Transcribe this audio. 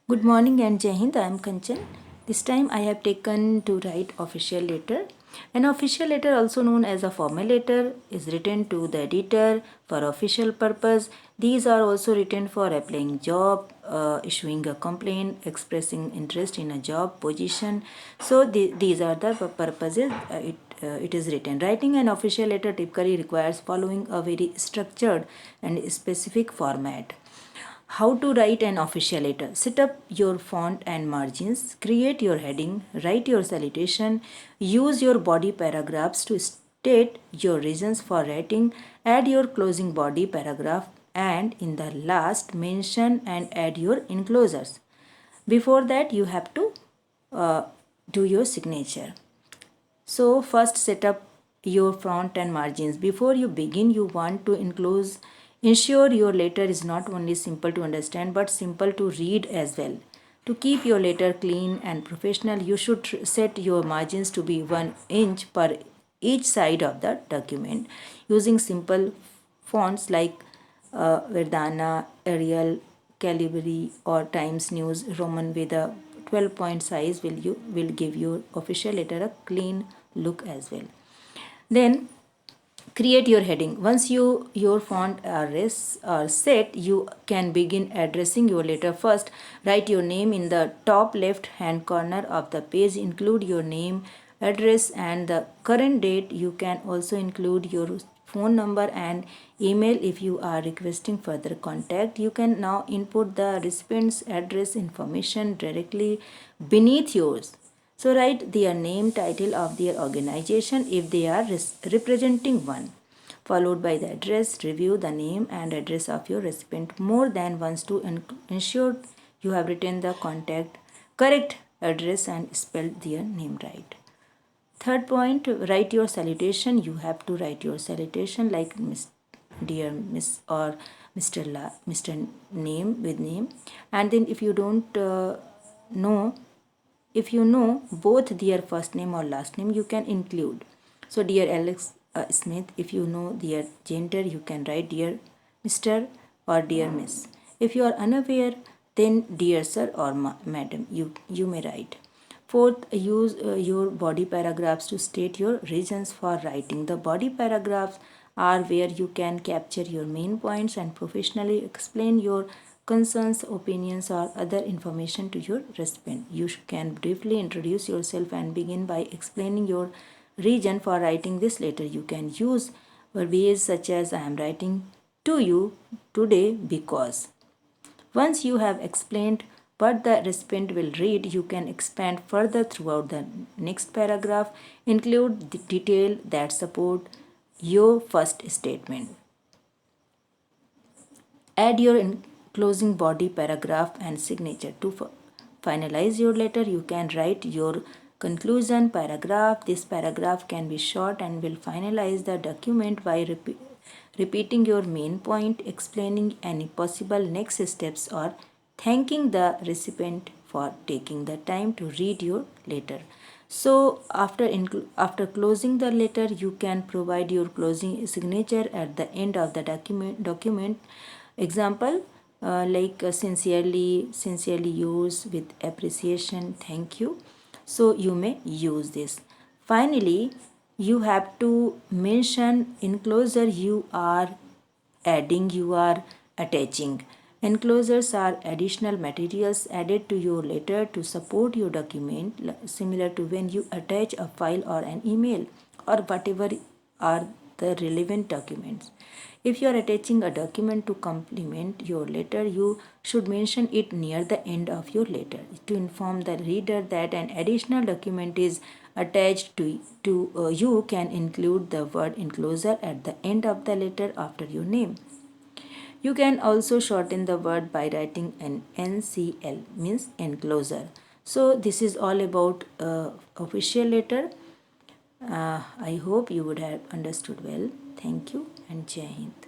Good morning and Jai Hind. I am Kanchan. This time I have taken to write official letter. An official letter, also known as a formal letter, is written to the editor for official purpose. These are also written for applying job, issuing a complaint, expressing interest in a job position. So these are the purposes it is written. Writing an official letter typically requires following a very structured and specific format. How to write an official letter. Set up your font and margins, create your heading, write your salutation, use your body paragraphs to state your reasons for writing, add your closing body paragraph, and in the last, mention and add your enclosures. Before that, you have to do your signature. So first set up your font and margins. Before you begin, you want to ensure your letter is not only simple to understand but simple to read as well. To keep your letter clean and professional, you should set your margins to be 1 inch per each side of the document using simple fonts like Verdana, Arial, Calibri or Times News Roman with a 12-point size will give your official letter a clean look as well. Then create your heading. Once your font are set, you can begin addressing your letter. First, write your name in the top left hand corner of the page. Include your name, address, and the current date. You can also include your phone number and email if you are requesting further contact. You can now input the recipient's address information directly beneath yours. So write their name, title of their organization if they are representing one, followed by the address. Review the name and address of your recipient more than once to ensure you have written the contact correct address and spelled their name right. Third point, write your salutation. You have to write your salutation like Miss, dear Miss or Mr. Name with name. And then if you don't know, if you know both their first name or last name, you can include. So dear Alex Smith, if you know their gender, you can write dear Mr. or dear Miss. If you are unaware, then dear sir or madam, you may write. Fourth, use your body paragraphs to state your reasons for writing. The body paragraphs are where you can capture your main points and professionally explain your concerns, opinions, or other information to your recipient. You can briefly introduce yourself and begin by explaining your reason for writing this letter. You can use verbiage such as I am writing to you today because. Once you have explained what the recipient will read, you can expand further throughout the next paragraph, include the detail that support your first statement. Add your closing body paragraph and signature. To finalize your letter, you can write your conclusion paragraph. This paragraph can be short and will finalize the document by repeating your main point, explaining any possible next steps, or thanking the recipient for taking the time to read your letter. So after closing the letter, you can provide your closing signature at the end of the document. Example sincerely yours with appreciation, thank you. So you may use this. Finally, you have to mention enclosure you are adding, you are attaching. Enclosures are additional materials added to your letter to support your document, similar to when you attach a file or an email or whatever are the relevant documents. If you are attaching a document to complement your letter, you should mention it near the end of your letter to inform the reader that an additional document is attached to you can include the word enclosure at the end of the letter after your name. You can also shorten the word by writing an NCL, means enclosure. So this is all about official letter. I hope you would have understood well. Thank you and Jai Hind.